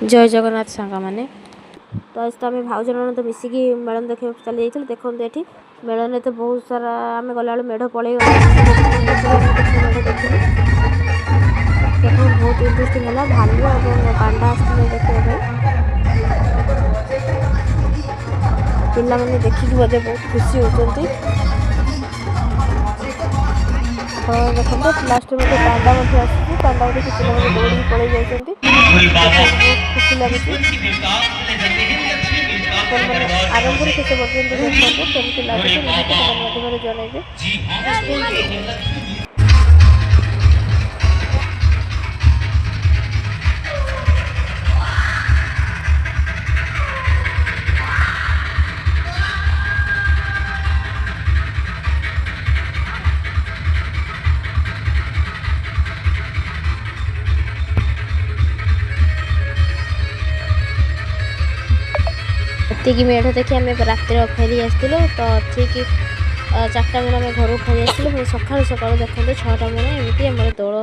जय जगन्नाथ सांग मैंने तो आज तो आम भाउज तो मिसिकी मेलन देखा चली जाइए। देखो ये मेलन तो बहुत सारा आम गला मेढ़ पलैग देखो बहुत इंटरेस्टिंग है। भालू और पांडा आसते देखा पिला मैंने देखिकी बोधे बहुत खुशी होती। तो देखो लास्ट में पांडा आसी पांडा देखिए पिला दौड़ी पलि जाती बहुत खुशी लगे। आरंभ शेष पर्यटन देखते केमती लगे माध्यम जनइबे। एतिकी मेढ़ देखी आम रातिर फेरी आसलु तो ठीक 4टा बेले आम घर फेरी आसलु। सकाल सकाल देखते 6टा बेले एमती आम दौड़